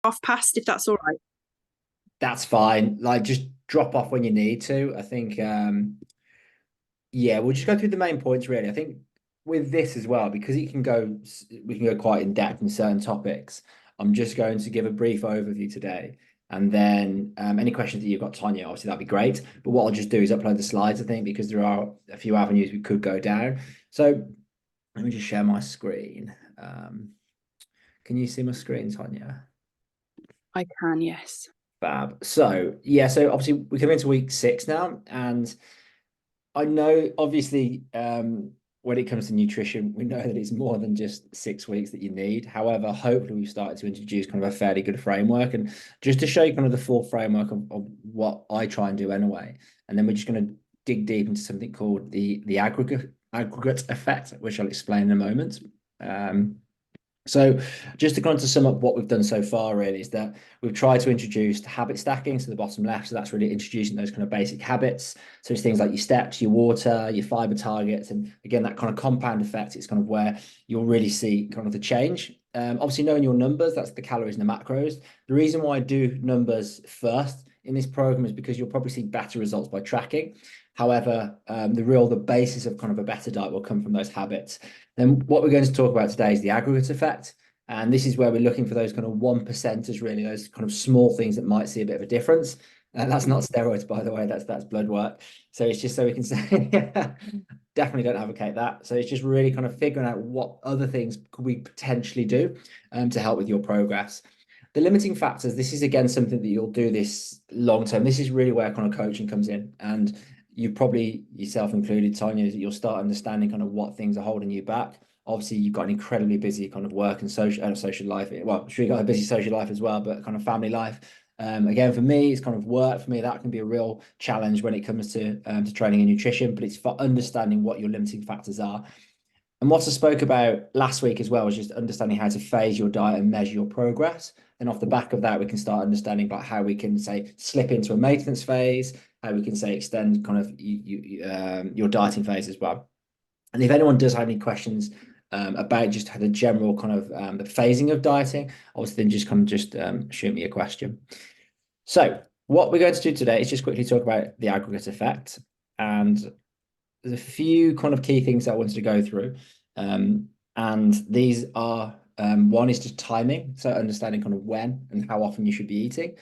off past, if that's all right. That's fine. Like, just drop off when you need to. I think, yeah, we'll just go through the main points really. I think with this as well, because we can go quite in depth in certain topics. I'm just going to give a brief overview today, and then any questions that you've got, Tanya, obviously that'd be great. But what I'll just do is upload the slides, I think, because there are a few avenues we could go down. So let me just share my screen. Can you see my screen, Tanya? I can, yes. Fab. So yeah, so obviously we're coming into week 6 now, and I know obviously when it comes to nutrition, we know that it's more than just 6 weeks that you need. However, hopefully we've started to introduce kind of a fairly good framework, and just to show you kind of the full framework of what I try and do anyway. And then we're just going to dig deep into something called the aggregate effect, which I'll explain in a moment. So just to kind of to sum up what we've done so far really is that we've tried to introduce habit stacking to the bottom left. So that's really introducing those kind of basic habits. So it's things like your steps, your water, your fiber targets. And again, that kind of compound effect is kind of where you'll really see kind of the change. Obviously knowing your numbers, that's the calories and the macros. The reason why I do numbers first in this program is because you'll probably see better results by tracking. However, the basis of kind of a better diet will come from those habits. Then what we're going to talk about today is the aggregate effect. And this is where we're looking for those kind of 1%ers, really, those kind of small things that might see a bit of a difference. And that's not steroids, by the way, that's blood work. So it's just so we can say, definitely don't advocate that. So it's just really kind of figuring out what other things could we potentially do to help with your progress. The limiting factors, this is again something that you'll do this long term. This is really where kind of coaching comes in. And you probably yourself included, Tanya, you'll start understanding kind of what things are holding you back. Obviously, you've got an incredibly busy kind of work and social life. Well, I'm sure you've got a busy social life as well, but kind of family life. Again, for me, it's kind of work. For me, that can be a real challenge when it comes to training and nutrition. But it's for understanding what your limiting factors are. And what I spoke about last week as well was just understanding how to phase your diet and measure your progress. And off the back of that, we can start understanding about how we can say slip into a maintenance phase, how we can say extend kind of your dieting phase as well. And if anyone does have any questions about just how the general kind of the phasing of dieting, obviously then just kind of just shoot me a question. So what we're going to do today is just quickly talk about the aggregate effect. And there's a few kind of key things that I wanted to go through. And these are one is just timing, so understanding kind of when and how often you should be eating.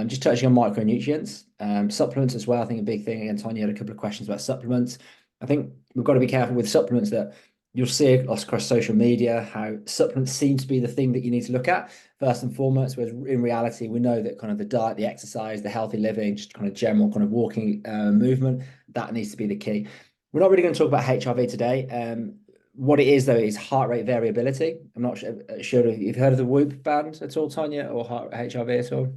Just touching on micronutrients, supplements as well. I think a big thing. Again, Tanya had a couple of questions about supplements. I think we've got to be careful with supplements that you'll see across social media how supplements seem to be the thing that you need to look at first and foremost, whereas in reality, we know that kind of the diet, the exercise, the healthy living, just kind of general kind of walking movement, that needs to be the key. We're not really going to talk about HRV today. What it is, though, is heart rate variability. I'm not sure if you've heard of the Whoop band at all, Tanya, or HRV at all.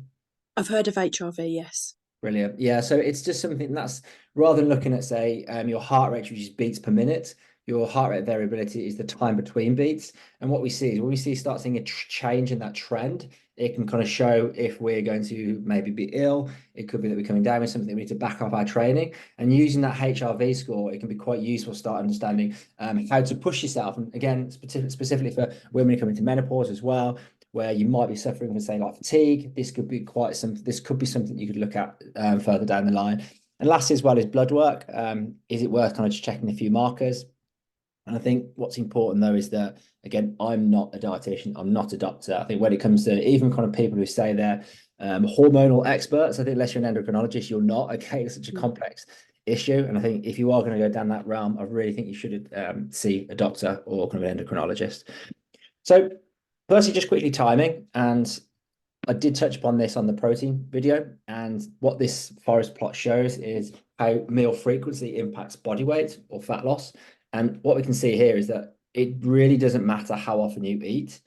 I've heard of HRV, yes. Brilliant. Yeah, so it's just something that's rather than looking at, say, your heart rate, which is beats per minute, your heart rate variability is the time between beats. And what we see is when we start seeing a change in that trend, it can kind of show if we're going to maybe be ill. It could be that we're coming down with something we need to back up our training. And using that HRV score, it can be quite useful to start understanding how to push yourself. And again, specifically for women coming to menopause as well, where you might be suffering from, say, like fatigue. This could be this could be something you could look at further down the line. And lastly, as well, is blood work. Is it worth kind of just checking a few markers? And I think what's important though is that, again, I'm not a dietitian, I'm not a doctor. I think when it comes to even kind of people who say they're hormonal experts, I think unless you're an endocrinologist, you're not. Okay, it's such a complex issue. And I think if you are going to go down that realm, I really think you should see a doctor or kind of an endocrinologist. So firstly, just quickly timing. And I did touch upon this on the protein video. And what this forest plot shows is how meal frequency impacts body weight or fat loss. And what we can see here is that it really doesn't matter how often you eat.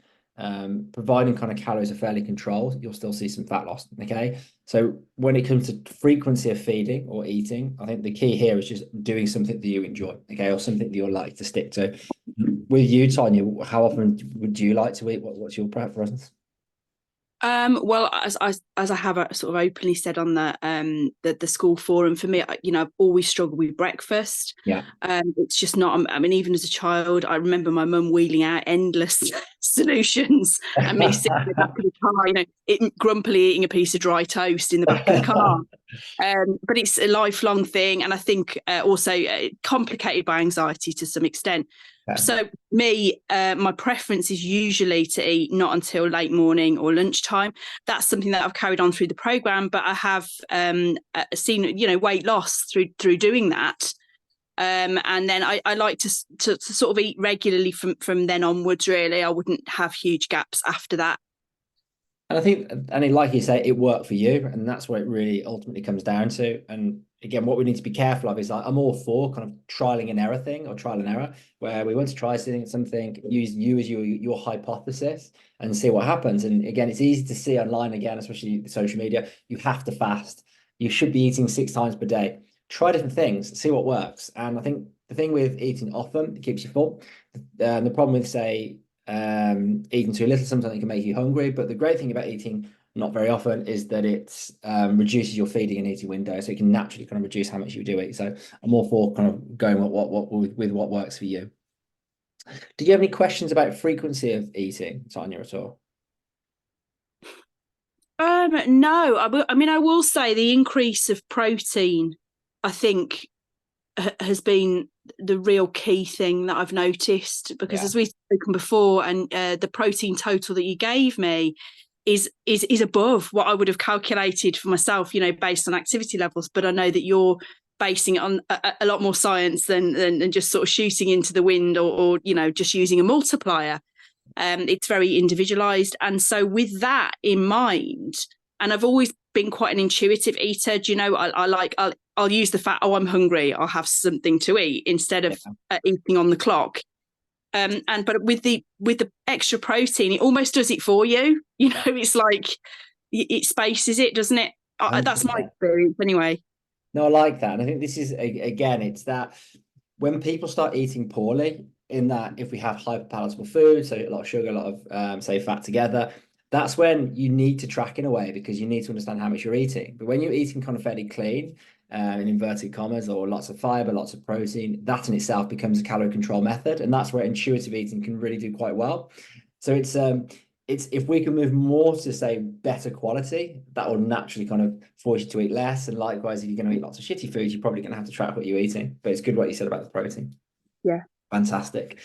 Providing kind of calories are fairly controlled, you'll still see some fat loss. Okay. So when it comes to frequency of feeding or eating, I think the key here is just doing something that you enjoy, okay, or something that you're likely to stick to. With you, Tanya, how often would you like to eat? What's your preference? Well, as I have sort of openly said on the school forum, for me, I've always struggled with breakfast. Yeah. It's just not. I mean, even as a child, I remember my mum wheeling out endless solutions and me sitting in the back of the car, grumpily eating a piece of dry toast in the back of the car. But it's a lifelong thing, and I think also complicated by anxiety to some extent. Yeah. So me, my preference is usually to eat not until late morning or lunchtime. That's something that I've carried on through the program, but I have seen weight loss through doing that. And then I like to sort of eat regularly from then onwards. Really, I wouldn't have huge gaps after that. And I think, and like you say, it worked for you, and that's what it really ultimately comes down to. And again, what we need to be careful of is like, I'm all for kind of trialing and error thing, or trial and error, where we want to try something, use you as your hypothesis and see what happens. And again, it's easy to see online again, especially social media. You have to fast. You should be eating 6 times per day. Try different things, see what works. And I think the thing with eating often, it keeps you full. The problem with, say, eating too little, sometimes it can make you hungry. But the great thing about eating not very often is that it reduces your feeding and eating window, so it can naturally kind of reduce how much you do eat. So I'm all for kind of going with what works for you. Do you have any questions about frequency of eating, Tanya, at all? No, I will say the increase of protein, I think, has been the real key thing that I've noticed, because as we've spoken before, and the protein total that you gave me is above what I would have calculated for myself, based on activity levels. But I know that you're basing it on a lot more science than just sort of shooting into the wind, or just using a multiplier. It's very individualized. And so with that in mind, and I've always been quite an intuitive eater, I'll use the fact, I'm hungry, I'll have something to eat instead of eating on the clock. But with the extra protein, it almost does it for you. It's like it spaces it, doesn't it? That's my experience anyway. No, I like that. And I think this is, again, it's that when people start eating poorly, in that if we have hyperpalatable food, so a lot of sugar, a lot of, say, fat together, that's when you need to track in a way, because you need to understand how much you're eating. But when you're eating kind of fairly clean, in inverted commas, or lots of fiber, lots of protein, that in itself becomes a calorie control method. And that's where intuitive eating can really do quite well. So it's if we can move more to, say, better quality, that will naturally kind of force you to eat less. And likewise, if you're going to eat lots of shitty foods, you're probably going to have to track what you're eating. But it's good what you said about the protein. Yeah. Fantastic.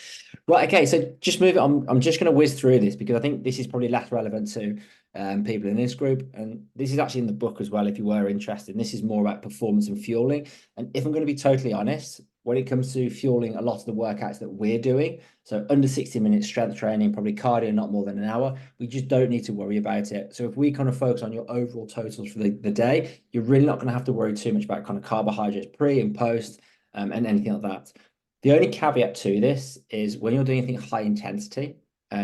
Right. Okay. So just move it on. I'm just going to whiz through this because I think this is probably less relevant to people in this group. And this is actually in the book as well, if you were interested. And this is more about performance and fueling. And if I'm going to be totally honest, when it comes to fueling a lot of the workouts that we're doing, so under 60 minutes strength training, probably cardio, not more than an hour, we just don't need to worry about it. So if we kind of focus on your overall totals for the day, you're really not going to have to worry too much about kind of carbohydrates pre and post and anything like that. The only caveat to this is when you're doing anything high intensity,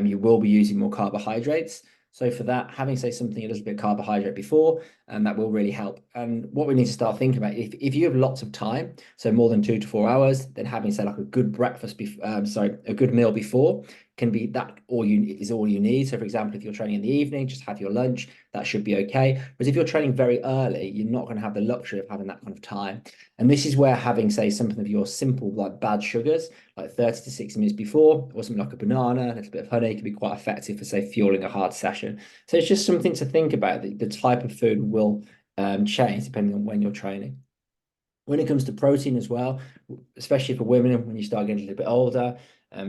you will be using more carbohydrates. So for that, having, say, something a little bit carbohydrate before, that will really help. And what we need to start thinking about, if you have lots of time, so more than 2 to 4 hours, then having, say, like a good breakfast, a good meal before can be that all you need. So for example, if you're training in the evening, just have your lunch, that should be okay. But if you're training very early, you're not going to have the luxury of having that kind of time. And this is where having, say, something of your simple, like bad sugars, like 30 to 60 minutes before, or something like a banana, a little bit of honey, can be quite effective for, say, fueling a hard session. So it's just something to think about. The type of food will change depending on when you're training. When it comes to protein as well, especially for women, when you start getting a little bit older,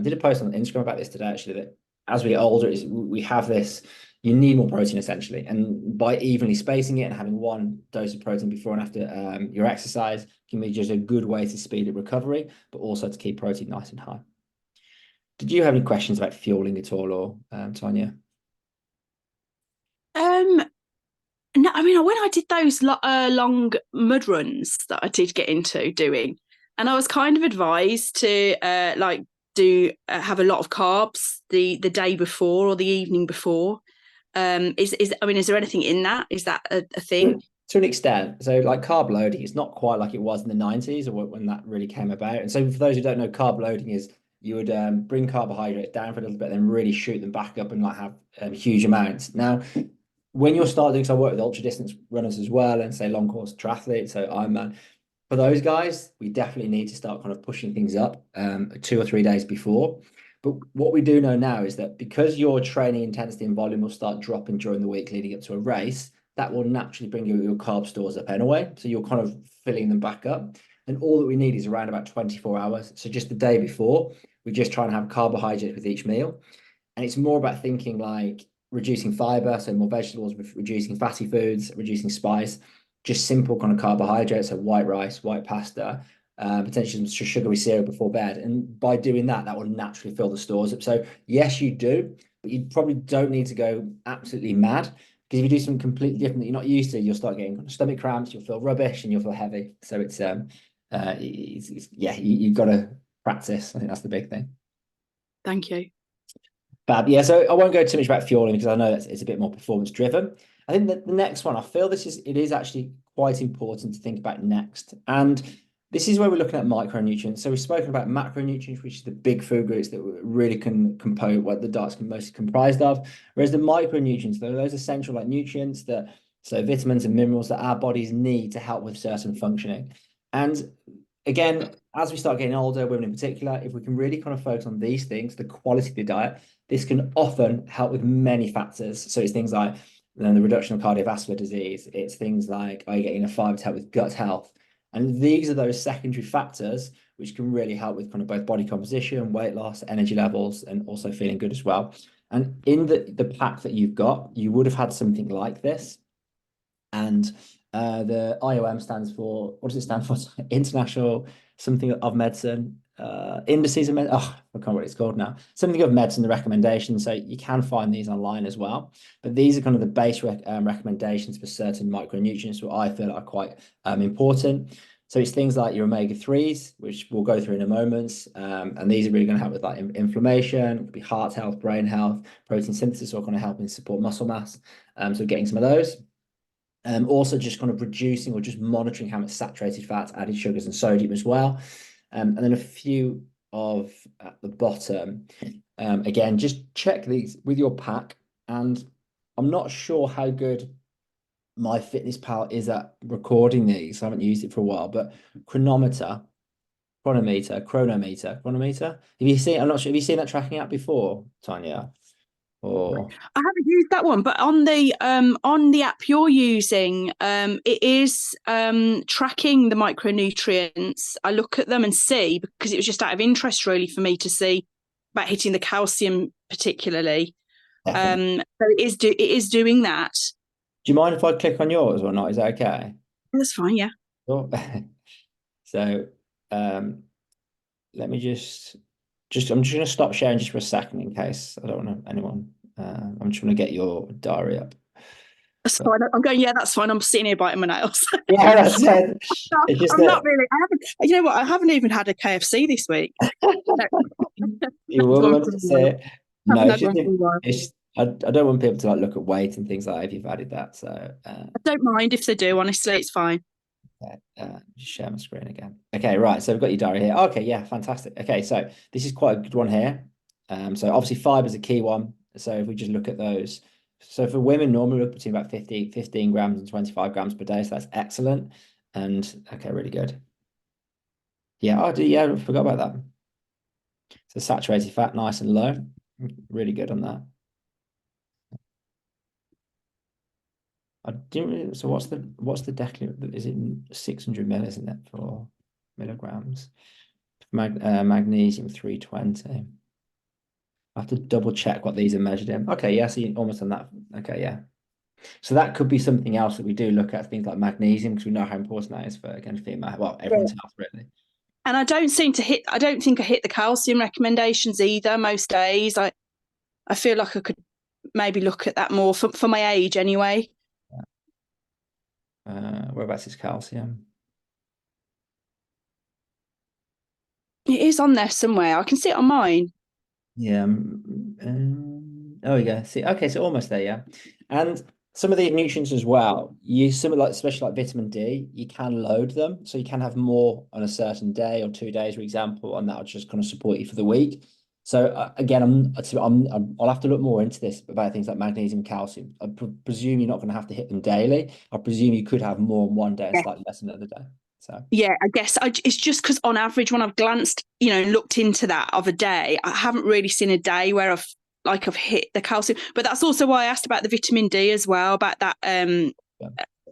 did a post on Instagram about this today, actually, that as we get older, we have this, you need more protein essentially. And by evenly spacing it and having one dose of protein before and after your exercise can be just a good way to speed up recovery, but also to keep protein nice and high. Did you have any questions about fueling at all, or Tanya? No, I mean, when I did those long mud runs that I did get into doing, and I was kind of advised to have a lot of carbs the day before or the evening before. Is there anything in that? Is that a thing? To an extent. So like carb loading, it's not quite like it was in the 90s or when that really came about. And so for those who don't know, carb loading is you would bring carbohydrates down for a little bit, then really shoot them back up and like have huge amounts. Now, when you're starting, so I work with ultra distance runners as well, and say long course triathletes, so Ironman. For those guys, we definitely need to start kind of pushing things up 2 or 3 days before. But what we do know now is that because your training intensity and volume will start dropping during the week leading up to a race, that will naturally bring your carb stores up anyway. So you're kind of filling them back up. And all that we need is around about 24 hours. So just the day before, we just try and have carbohydrates with each meal. And it's more about thinking like reducing fiber, so more vegetables, reducing fatty foods, reducing spice, just simple kind of carbohydrates, so white rice, white pasta, potentially some sugary cereal before bed. And by doing that, that will naturally fill the stores up. So yes, you do, but you probably don't need to go absolutely mad. Because if you do something completely different that you're not used to, you'll start getting stomach cramps, you'll feel rubbish, and you'll feel heavy. So yeah, you've got to practice. I think that's the big thing. Thank you. But yeah, so I won't go too much about fueling because I know it's a bit more performance driven. I think that the next one, I feel it is actually quite important to think about next. And this is where we're looking at micronutrients. So we've spoken about macronutrients, which is the big food groups that really can compose what the diet's mostly comprised of. Whereas the micronutrients, those essential like nutrients so vitamins and minerals that our bodies need to help with certain functioning. And again, as we start getting older, women in particular, if we can really kind of focus on these things, the quality of the diet, this can often help with many factors. So it's things like the reduction of cardiovascular disease. It's things like, are you getting enough fiber to help with gut health? And these are those secondary factors which can really help with kind of both body composition, weight loss, energy levels, and also feeling good as well. And in the pack that you've got, you would have had something like this. And the IOM stands for, what does it stand for? International something of medicine, indices of medicine. Oh, I can't remember what it's called now. Something of medicine, the recommendations. So you can find these online as well. But these are kind of the base recommendations for certain micronutrients, what I feel are quite important. So it's things like your omega-3s, which we'll go through in a moment. And these are really going to help with like inflammation, it could be heart health, brain health, protein synthesis, or kind of helping support muscle mass. So getting some of those. Also just kind of reducing or just monitoring how much saturated fats, added sugars and sodium as well. And then a few of at the bottom. Again, just check these with your pack. And I'm not sure how good MyFitnessPal is at recording these. I haven't used it for a while, but chronometer. Have you seen, I'm not sure, have you seen that tracking app before, Tanya? Or I haven't used that one, but on the app you're using, it is tracking the micronutrients. I look at them and see, because it was just out of interest really for me to see about hitting the calcium particularly. definitely. So it is doing that. Do you mind if I click on yours or not? Is that okay? That's fine, yeah. Sure. So let me I'm just going to stop sharing just for a second in case I don't want anyone. I'm just going to get your diary up. That's fine. I'm going, yeah, that's fine. I'm sitting here biting my nails. Yeah, that's it. It's just I'm not really. I haven't. You know what? I haven't even had a KFC this week. You will want to say it. No, Haven't it's had just one for a while. I don't want people to like look at weight and things like that if you've added that. So I don't mind if they do. Honestly, it's fine. just share my screen again. Okay, right. So we've got your diary here. Okay, yeah, fantastic. Okay, so this is quite a good one here. So obviously fiber is a key one. So if we just look at those, so for women, normally look between about 15 grams and 25 grams per day. So that's excellent. And okay, really good. Yeah, I forgot about that. So saturated fat, nice and low. Really good on that. I didn't. So what's the deciliter? Is it 600 mil, isn't it, for milligrams? Magnesium 320. I have to double check what these are measured in. Okay, yeah, so almost on that. Okay, yeah. So that could be something else that we do look at, things like magnesium, because we know how important that is for, again, female, well, everyone's health, really. And I don't think I hit the calcium recommendations either most days. I feel like I could maybe look at that more for my age anyway. Whereabouts is calcium? It is on there somewhere. I can see it on mine. Yeah. Oh, yeah. See, okay, so almost there, yeah. And some of the nutrients as well, some like especially like vitamin D, you can load them. So you can have more on a certain day or 2 days, for example, and that'll just kind of support you for the week. So again, I'll have to look more into this about things like magnesium, calcium. I presume you're not going to have to hit them daily. I presume you could have more on one day and Yeah. slightly less another day. So yeah, I guess it's just because on average, when I've glanced, looked into that of a day, I haven't really seen a day where I've hit the calcium. But that's also why I asked about the vitamin D as well, about that yeah.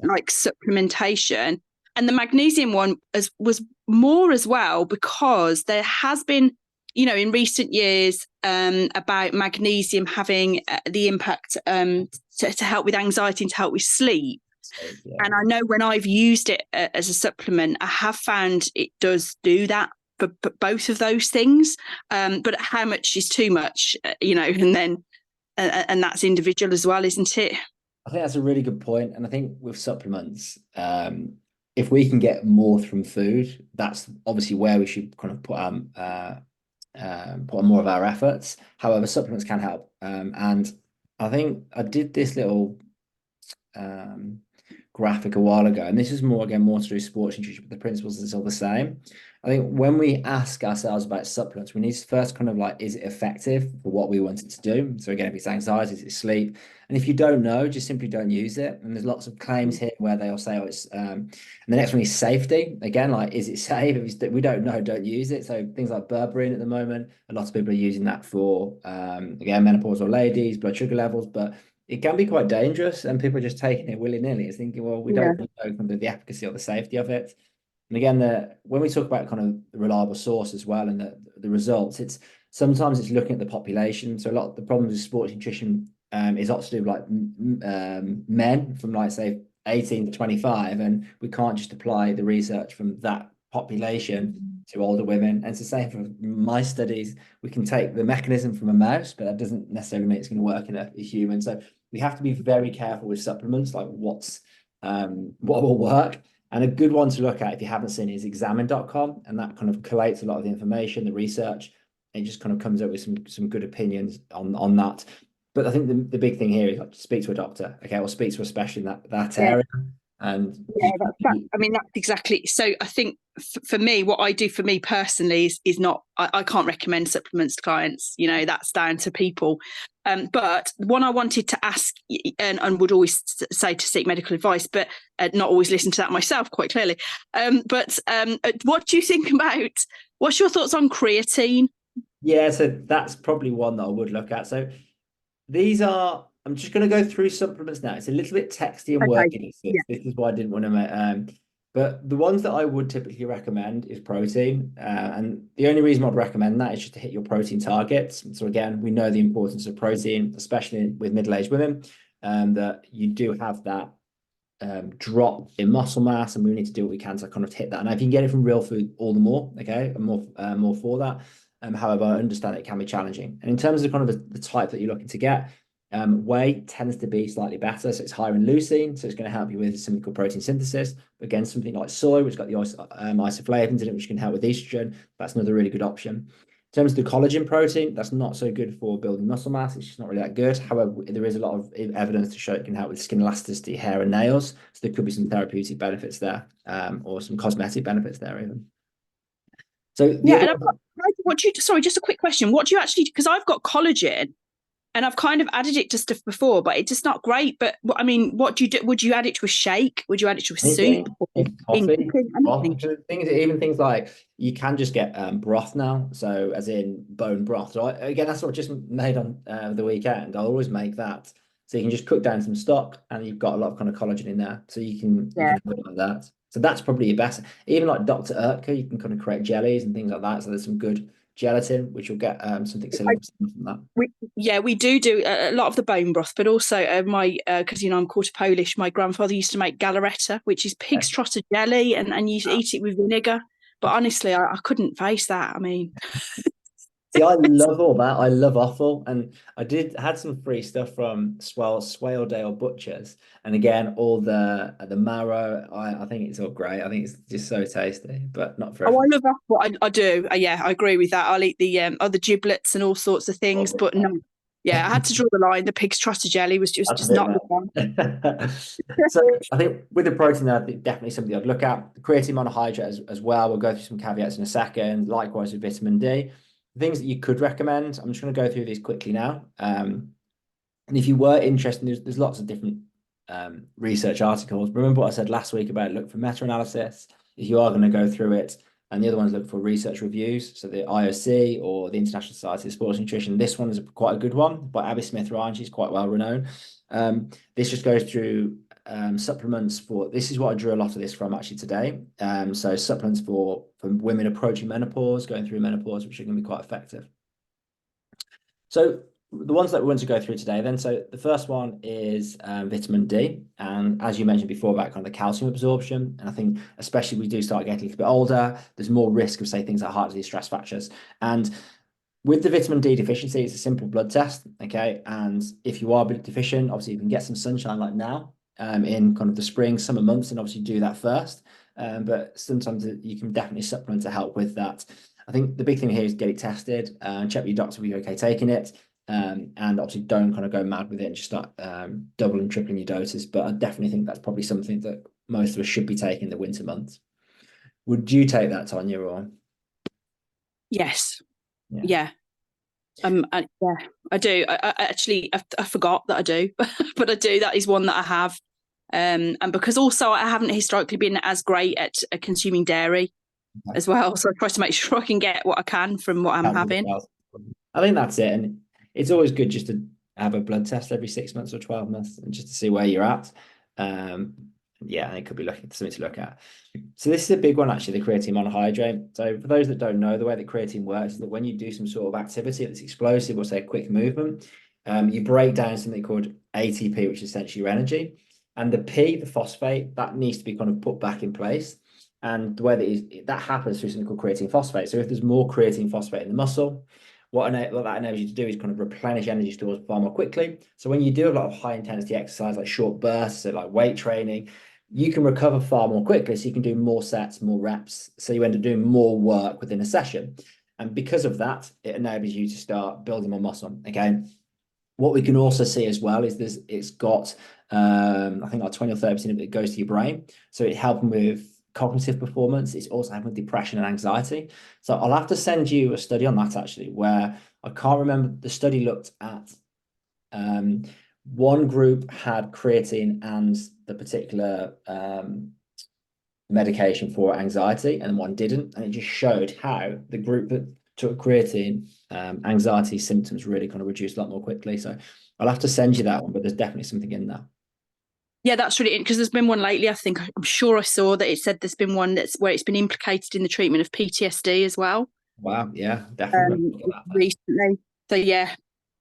like supplementation. And the magnesium one was more as well, because there has been, in recent years, about magnesium having the impact to help with anxiety and to help with sleep. So, And I know when I've used it as a supplement, I have found it does do that for both of those things. But how much is too much, and then and that's individual as well, isn't it? I think that's a really good point. And I think with supplements, if we can get more from food, that's obviously where we should kind of put on more of our efforts. However, supplements can help. And I think I did this little um, graphic a while ago, and this is more more to do with sports nutrition, but the principles are still the same. I think when we ask ourselves about supplements, we need to first kind of like, is it effective for what we want it to do? So again, if it's anxiety, is it sleep? And if you don't know, just simply don't use it. And there's lots of claims here where they'll say, oh, it's and the next one is safety. Again, like, is it safe? If we don't know, don't use it. So things like berberine at the moment, a lot of people are using that for again, menopausal ladies, blood sugar levels, but it can be quite dangerous, and people are just taking it willy-nilly. It's thinking, well, we Yeah. don't know kind of the efficacy or the safety of it. And again, when we talk about kind of the reliable source as well and the results, it's sometimes it's looking at the population. So a lot of the problems with sports nutrition is lots to do with like men from like say 18 to 25, and we can't just apply the research from that population to older women. And it's the same for my studies. We can take the mechanism from a mouse, but that doesn't necessarily mean it's going to work in a human. So we have to be very careful with supplements, like what will work. And a good one to look at if you haven't seen it is examine.com, and that kind of collates a lot of the information, the research, and it just kind of comes up with some good opinions on that. But I think the big thing here is like speak to a doctor, okay, or speak to a specialist in that Yeah. area. And Yeah, I mean, that's exactly. So I think for me, what I do for me personally is not, I can't recommend supplements to clients, that's down to people. But one I wanted to ask, and would always say to seek medical advice, but not always listen to that myself, quite clearly. But what do you think about, what's your thoughts on creatine? yeah, so that's probably one that I would look at. So these are, I'm just going to go through supplements now. It's a little bit texty and Okay. wordy. Yeah. This is why I didn't want to make, but the ones that I would typically recommend is protein. And the only reason I'd recommend that is just to hit your protein targets. So again, we know the importance of protein, especially with middle-aged women, that you do have that drop in muscle mass, and we need to do what we can to kind of hit that. And if you can get it from real food, all the more, okay, and more for that. However, I understand it can be challenging. And in terms of kind of the type that you're looking to get, whey tends to be slightly better, so it's higher in leucine, so it's going to help you with something called protein synthesis. But again, something like soy, which has got the isoflavones in it, which can help with estrogen, that's another really good option. In terms of the collagen protein, that's not so good for building muscle mass. It's just not really that good. However, there is a lot of evidence to show it can help with skin elasticity, hair, and nails. So there could be some therapeutic benefits there, or some cosmetic benefits there even. So the Yeah. other And sorry, just a quick question. What do you actually, because I've got collagen, and I've kind of added it to stuff before, but it's just not great. But I mean, what do you do? Would you add it to a shake? Would you add it to a soup? anything Or in in coffee, cooking? Anything? things, even things like you can just get broth now, so as in bone broth. So again, that's what I just made on the weekend. I'll always make that, so you can just cook down some stock, and you've got a lot of kind of collagen in there, so you Yeah. can have it like that. So that's probably your best. Even like Dr. Urtka, you can kind of create jellies and things like that. So there's some good gelatin, which you'll get something similar from that. We do a lot of the bone broth, but also my because I'm quarter Polish. My grandfather used to make galareta, which is pig's trotter jelly, and you eat it with vinegar. But honestly, I couldn't face that. I mean, See, I love all that. I love offal, and I had some free stuff from Swaledale Butchers, and again, all the marrow. I think it's all great. I think it's just so tasty, but not for oh, I everyone. love that. I do. Yeah, I agree with that. I'll eat the other giblets and all sorts of things, but no. Yeah, I had to draw the line. The pig's trotter jelly was just That's a just bit not the mad. one. So I think with the protein there, I think definitely something I'd look at. The creatine monohydrate as well. We'll go through some caveats in a second. Likewise with vitamin D. Things that you could recommend. I'm just going to go through these quickly now. And if you were interested, there's lots of different research articles. Remember what I said last week about look for meta-analysis. if you are going to go through it. And the other one's look for research reviews. So the IOC or the International Society of Sports Nutrition. This one is quite a good one by Abby Smith-Ryan. She's quite well renowned. This just goes through supplements for, this is what I drew a lot of this from actually today. So supplements for women approaching menopause, going through menopause, which are going to be quite effective. So the ones that we want to go through today then, so the first one is vitamin D. And as you mentioned before about kind of the calcium absorption, and I think especially we do start getting a little bit older, there's more risk of say things like heart disease, stress fractures. And with the vitamin D deficiency, it's a simple blood test, okay? And if you are deficient, obviously you can get some sunshine like now in kind of the spring, summer months, and obviously do that first. But sometimes you can definitely supplement to help with that. I think the big thing here is get it tested and check with your doctor if you're okay taking it. And obviously don't kind of go mad with it and just start doubling, tripling your doses. But I definitely think that's probably something that most of us should be taking in the winter months. Would you take that, Tanya, or? Yes. Yeah. Yeah, I do. I actually, I forgot that I do, but I do. That is one that I have. And because also I haven't historically been as great at consuming dairy as well. So I try to make sure I can get what I can from what I'm having. I think that's it. And it's always good just to have a blood test every 6 months or 12 months and just to see where you're at. Yeah, it could be something to look at. So this is a big one, actually, the creatine monohydrate. So for those that don't know, the way that creatine works is that when you do some sort of activity that's explosive or say a quick movement, you break down something called ATP, which is essentially your energy. And the P, the phosphate, that needs to be kind of put back in place. And the way that happens through something called creatine phosphate. So if there's more creatine phosphate in the muscle, what that enables you to do is kind of replenish energy stores far more quickly. So when you do a lot of high intensity exercise, like short bursts, so like weight training, you can recover far more quickly. So you can do more sets, more reps. So you end up doing more work within a session. And because of that, it enables you to start building more muscle. Okay. What we can also see as well is it's got, I think like 20 or 30% of it goes to your brain. So it's helping with cognitive performance. It's also helping with depression and anxiety. So I'll have to send you a study on that actually, where I can't remember, the study looked at one group had creatine and the particular medication for anxiety, and one didn't. And it just showed how the group that took creatine, anxiety symptoms really kind of reduced a lot more quickly. So I'll have to send you that one, but there's definitely something in there. Yeah, that's really, because there's been one lately. I'm sure I saw that it said there's been one that's where it's been implicated in the treatment of PTSD as well. Wow, yeah, definitely. Recently. So yeah,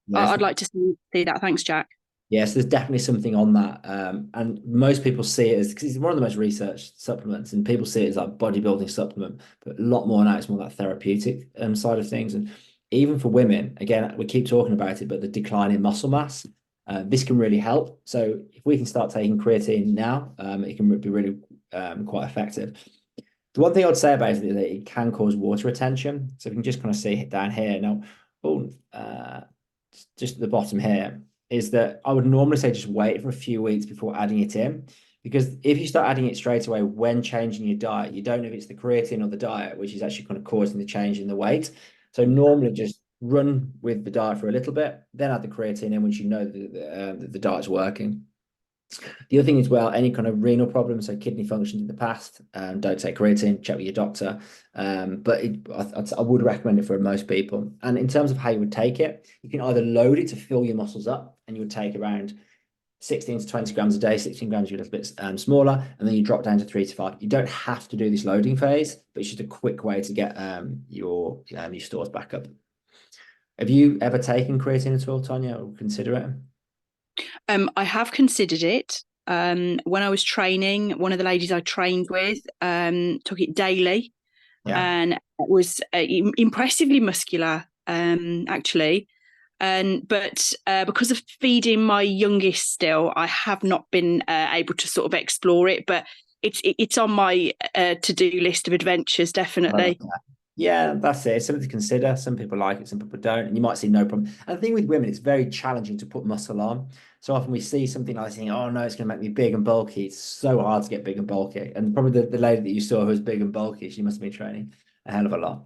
Yes. I'd like to see that. Thanks, Jack. Yes, there's definitely something on that. And most people see it as, because it's one of the most researched supplements, and people see it as like bodybuilding supplement, but a lot more now it's more that therapeutic side of things. And even for women, again, we keep talking about it, but the decline in muscle mass, this can really help. So if we can start taking creatine now, it can be really quite effective. The one thing I would say about it is that it can cause water retention. So we can just kind of see it down here. Now, just at the bottom here, is that I would normally say just wait for a few weeks before adding it in. Because if you start adding it straight away when changing your diet, you don't know if it's the creatine or the diet, which is actually kind of causing the change in the weight. So normally just run with the diet for a little bit, then add the creatine in once you know that the diet's working. The other thing as well, any kind of renal problems, so kidney functions in the past, don't take creatine, check with your doctor. But I would recommend it for most people. And in terms of how you would take it, you can either load it to fill your muscles up, and you would take around 16 to 20 grams a day, 16 grams a little bit smaller, and then you drop down to 3 to 5. You don't have to do this loading phase, but it's just a quick way to get your stores back up. Have you ever taken creatine at all, Tanya, or consider it? I have considered it. When I was training, one of the ladies I trained with took it daily, and it was impressively muscular, actually. But because of feeding my youngest still, I have not been able to sort of explore it. But it's on my to-do list of adventures, definitely. Yeah, that's it. It's something to consider. Some people like it, some people don't, and you might see no problem. And the thing with women, it's very challenging to put muscle on. So often we see something like saying, "Oh no, it's going to make me big and bulky." It's so hard to get big and bulky. And probably the lady that you saw who was big and bulky, she must have been training a hell of a lot.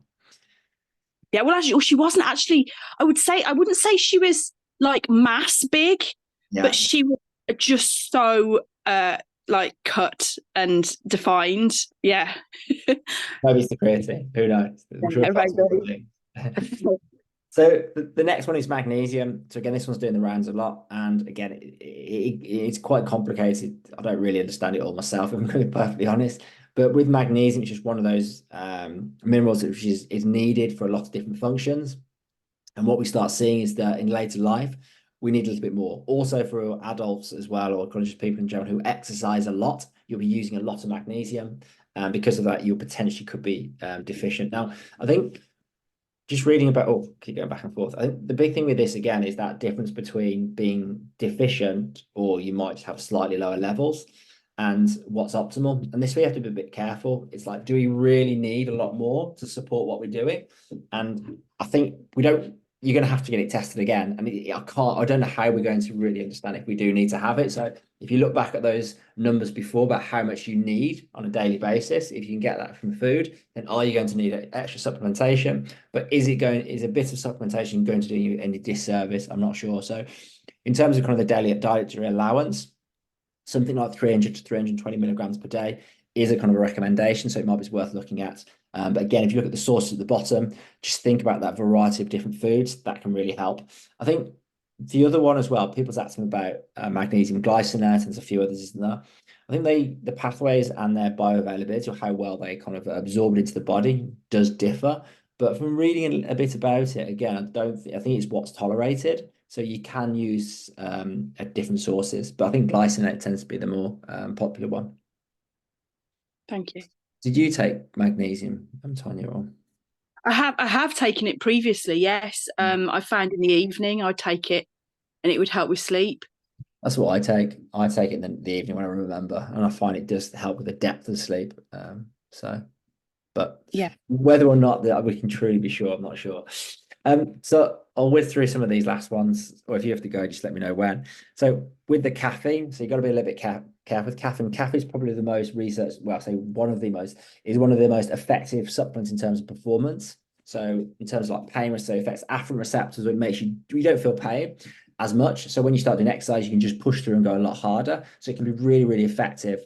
Yeah, well, actually, she wasn't actually. I wouldn't say she was like mass big, but she was just so like cut and defined. Yeah. Maybe it's the creatine. Who knows? I'm sure Yeah, it's right, lots of other things. So the next one is magnesium. So again, this one's doing the rounds a lot, and again, it's quite complicated. I don't really understand it all myself, if I'm going to be perfectly honest. But with magnesium, it's just one of those minerals which is needed for a lot of different functions. And what we start seeing is that in later life, we need a little bit more. Also for adults as well, or conscious people in general who exercise a lot, you'll be using a lot of magnesium. And because of that, you potentially could be deficient. Now, I think just reading about, oh, keep going back and forth. I think the big thing with this again is that difference between being deficient or you might just have slightly lower levels and what's optimal. And this we have to be a bit careful. It's like, do we really need a lot more to support what we're doing? And I think we don't, you're going to have to get it tested again. I mean, I don't know how we're going to really understand if we do need to have it. So if you look back at those numbers before about how much you need on a daily basis, if you can get that from food, then are you going to need extra supplementation? But is a bit of supplementation going to do you any disservice? I'm not sure. So in terms of kind of the daily dietary allowance, something like 300 to 320 milligrams per day is a kind of a recommendation. So it might be worth looking at. But again, if you look at the sources at the bottom, just think about that variety of different foods. That can really help. I think the other one as well, people's asking about magnesium glycinate, and there's a few others, isn't there? I think the pathways and their bioavailability, or how well they kind of absorb it into the body, does differ. But from reading a bit about it, again, I think it's what's tolerated. So you can use at different sources, but I think glycinate tends to be the more popular one. Thank you. Did you take magnesium, Tanya? Or? I have taken it previously, yes. I found in the evening I'd take it and it would help with sleep. That's what I take. I take it in the evening when I remember, and I find it does help with the depth of sleep. But Yeah. whether or not that we can truly be sure, I'm not sure. So I'll whiz through some of these last ones, or if you have to go, just let me know when. So with the caffeine, so you've got to be a little bit careful with caffeine. Caffeine is probably the most researched, well, I say one of the most effective supplements in terms of performance. So in terms of like pain, so it affects afferent receptors, it makes you don't feel pain as much. So when you start doing exercise, you can just push through and go a lot harder. So it can be really, really effective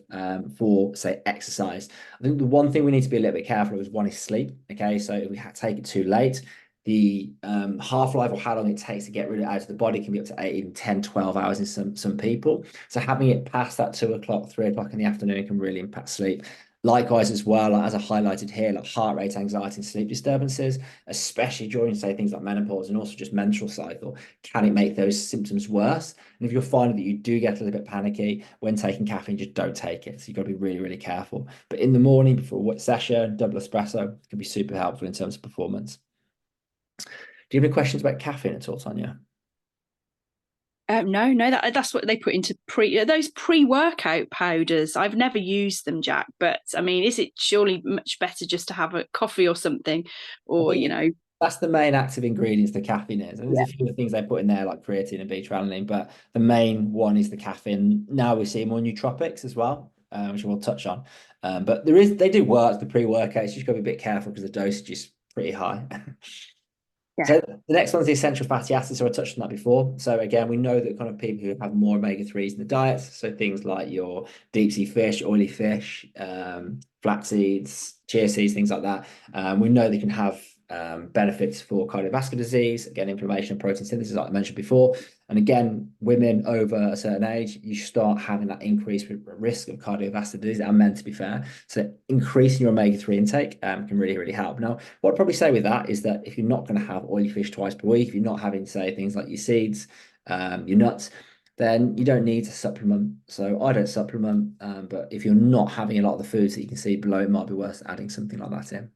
for, say, exercise. I think the one thing we need to be a little bit careful of is one is sleep. Okay, so if we take it too late, the half-life or how long it takes to get rid of it out of the body can be up to 8, even 10, 12 hours in some people. So having it past that 2 o'clock, 3 o'clock in the afternoon can really impact sleep. Likewise, as well, as I highlighted here, like heart rate, anxiety, and sleep disturbances, especially during, say, things like menopause and also just menstrual cycle, can it make those symptoms worse? And if you're finding that you do get a little bit panicky when taking caffeine, just don't take it. So you've got to be really, really careful. But in the morning before a session, double espresso can be super helpful in terms of performance. Do you have any questions about caffeine at all, Tanya? No, that's what they put into those pre-workout powders. I've never used them, Jack, but I mean, is it surely much better just to have a coffee or something, or that's the main active ingredients the caffeine is. And there's a few things they put in there like creatine and beta-alanine, but the main one is the caffeine. Now we see more nootropics as well, which we'll touch on. But they do work, the pre-workouts. You just got to be a bit careful because the dosage is pretty high. Yeah. So the next one is the essential fatty acids. So I touched on that before. So again, we know that kind of people who have more omega-3s in the diet, so things like your deep sea fish, oily fish, flax seeds, chia seeds, things like that. We know they can have benefits for cardiovascular disease, again, inflammation and protein synthesis, like I mentioned before. And again, women over a certain age, you start having that increased risk of cardiovascular disease, and men, to be fair. So increasing your omega-3 intake can really, really help. Now, what I'd probably say with that is that if you're not going to have oily fish twice per week, if you're not having, say, things like your seeds, your nuts, then you don't need to supplement. So I don't supplement, but if you're not having a lot of the foods that you can see below, it might be worth adding something like that in.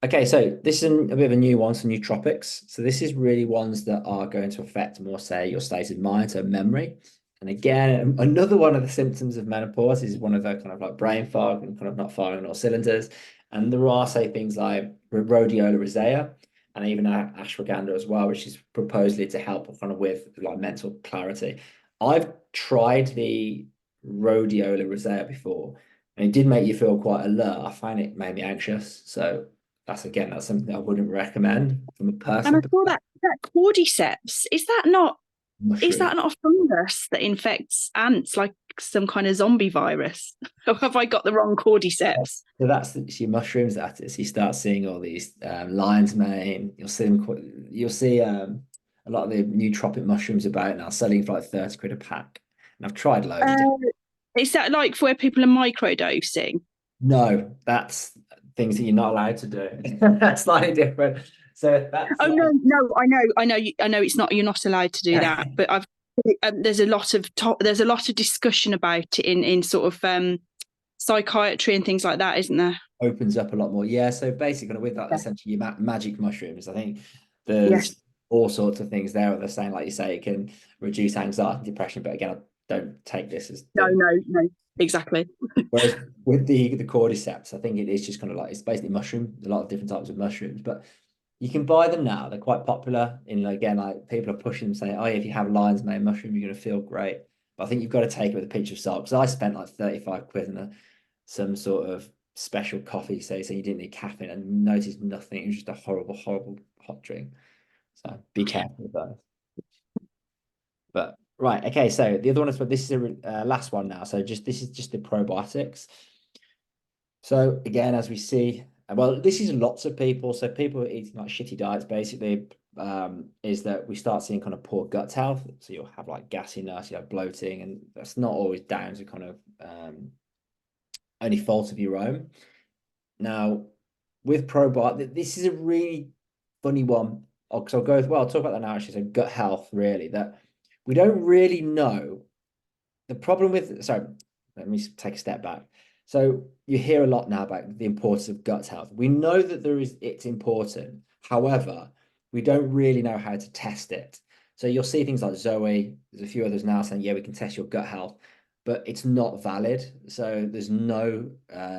Okay, so this is a bit of a new one, so nootropics. So this is really ones that are going to affect more, say, your state of mind, so memory. And again, another one of the symptoms of menopause is one of the kind of like brain fog and kind of not firing on all cylinders. And there are, say, things like rhodiola rosacea and even ashwagandha as well, which is supposedly to help kind of with like mental clarity. I've tried the rhodiola rosacea before, and it did make you feel quite alert. I find it made me anxious. So that's something I wouldn't recommend from a And I personal saw perspective. that cordyceps. Is that not? is mushroom. that not a fungus that infects ants, like some kind of zombie virus? Or have I got the wrong cordyceps? So that's your mushrooms. That is, you start seeing all these lion's mane. You'll see them. You'll see a lot of the new tropic mushrooms about now, selling for like 30 quid a pack. And I've tried loads of Uh, different. is that like where people are microdosing? No, that's things that you're not allowed to do. That's slightly different. So that's Oh no, no, I know. It's not. You're not allowed to do that. But I've there's a lot of there's a lot of discussion about it in sort of psychiatry and things like that, isn't there? opens up a lot more. Yeah, so basically with that, Yeah. essentially magic mushrooms. I think Yes. there's all sorts of things there. They're saying, like you say, it can reduce anxiety and depression. But again, I don't take this as No, the. no, no. Exactly. Whereas with the cordyceps, I think it is just kind of like it's basically mushroom. A lot of different types of mushrooms, but you can buy them now. They're quite popular. In again, like people are pushing them, saying, "Oh, if you have lion's mane mushroom, you're going to feel great." But I think you've got to take it with a pinch of salt. Because I spent like 35 quid on some sort of special coffee, say, so you didn't need caffeine, and noticed nothing. It was just a horrible, horrible hot drink. So be careful with those. But right, okay. So the other one is, but this is a last one now. So just this is just the probiotics. So again, as we see, well, this is lots of people. So people eating like shitty diets, basically, is that we start seeing kind of poor gut health. So you'll have like gassiness, you have bloating, and that's not always down to kind of any fault of your own. Now, with probiotics, this is a really funny one. Because I'll go with, well, I'll talk about that now actually. So gut health, really, that we don't really know the problem with, sorry, let me take a step back. So you hear a lot now about the importance of gut health. We know that it's important. However, we don't really know how to test it. So you'll see things like Zoe, there's a few others now saying, yeah, we can test your gut health, but it's not valid. So there's no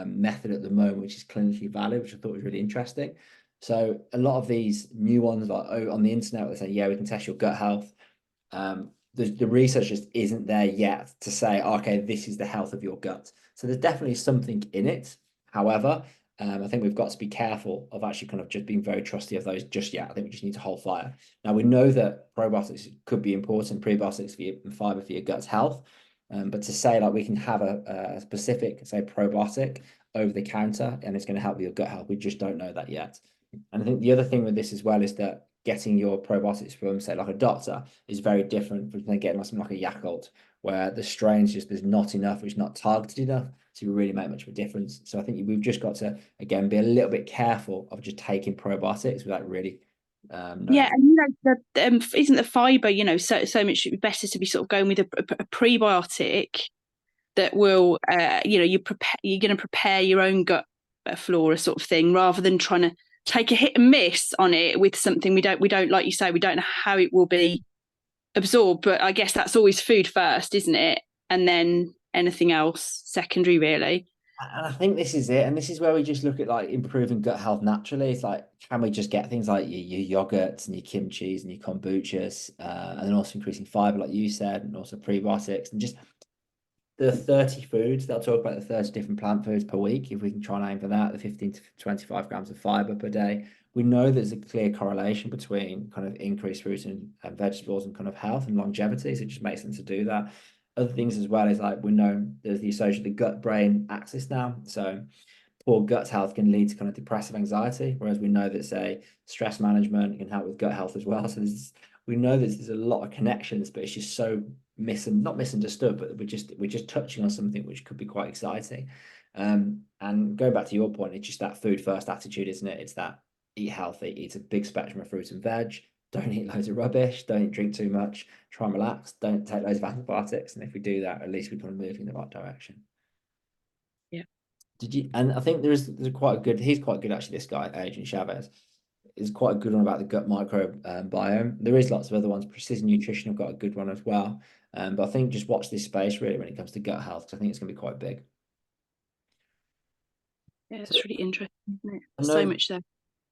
method at the moment which is clinically valid, which I thought was really interesting. So a lot of these new ones, like on the internet, they say, yeah, we can test your gut health. The research just isn't there yet to say, okay, this is the health of your gut. So there's definitely something in it. However, I think we've got to be careful of actually kind of just being very trusty of those just yet. I think we just need to hold fire. Now we know that probiotics could be important, prebiotics for your and fiber for your gut's health. But to say like we can have a specific, say, probiotic over the counter and it's going to help your gut health, we just don't know that yet. And I think the other thing with this as well is that getting your probiotics from, say, like a doctor is very different from getting something like a Yakult, where the strains just there's not enough, it's not targeted enough to really make much of a difference. So I think we've just got to again be a little bit careful of just taking probiotics without really knowing. Yeah, and isn't the fiber, so much better to be sort of going with a prebiotic that will, you're going to prepare your own gut flora sort of thing, rather than trying to take a hit and miss on it with something we don't like you say, we don't know how it will be absorbed. But I guess that's always food first, isn't it? And then anything else secondary, really. And I think this is it. And this is where we just look at like improving gut health naturally. It's like, can we just get things like your yogurts and your kimchis and your kombuchas, and then also increasing fiber, like you said, and also prebiotics, and just the 30 foods. They'll talk about the 30 different plant foods per week. If we can try and aim for that, the 15 to 25 grams of fiber per day. We know there's a clear correlation between kind of increased fruits and vegetables and kind of health and longevity. So it just makes sense to do that. Other things as well is like we know there's the associated the gut brain axis now. So poor gut health can lead to kind of depressive anxiety, whereas we know that say stress management can help with gut health as well. So we know that there's a lot of connections, but it's just so not misunderstood, but we're just touching on something which could be quite exciting. And going back to your point, it's just that food first attitude, isn't it? It's that eat healthy, eat a big spectrum of fruits and veg, don't eat loads of rubbish, don't drink too much, try and relax, don't take loads of antibiotics. And if we do that, at least we can move in the right direction. Yeah. Did you? And I think there's quite a good. He's quite good actually. This guy, Adrian Chavez, is quite a good one about the gut microbiome. There is lots of other ones. Precision Nutrition have got a good one as well. But I think just watch this space really when it comes to gut health, because I think it's going to be quite big. Yeah, it's really interesting, isn't it? I So know. much there.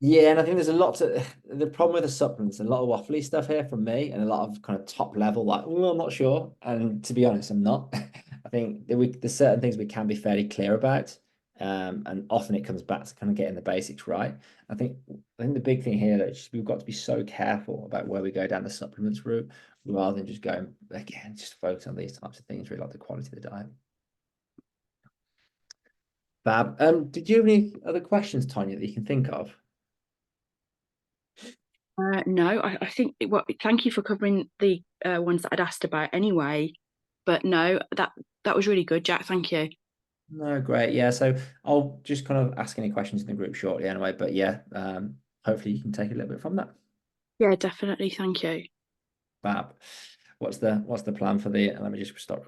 Yeah, and I think there's a lot to the problem with the supplements, a lot of waffly stuff here from me, and a lot of kind of top level, like, oh, I'm not sure. And to be honest, I'm not. I think there's certain things we can be fairly clear about. And often it comes back to kind of getting the basics right. I think the big thing here that we've got to be so careful about where we go down the supplements route, rather than just going again, just focus on these types of things, really like the quality of the diet. Fab. Did you have any other questions, Tanya, that you can think of? No, I think thank you for covering the ones that I'd asked about anyway. But no, that was really good, Jack. Thank you. No, great. Yeah, so I'll just kind of ask any questions in the group shortly anyway. But yeah, hopefully you can take a little bit from that. Yeah, definitely. Thank you. Fab. What's the plan for the? Let me just stop.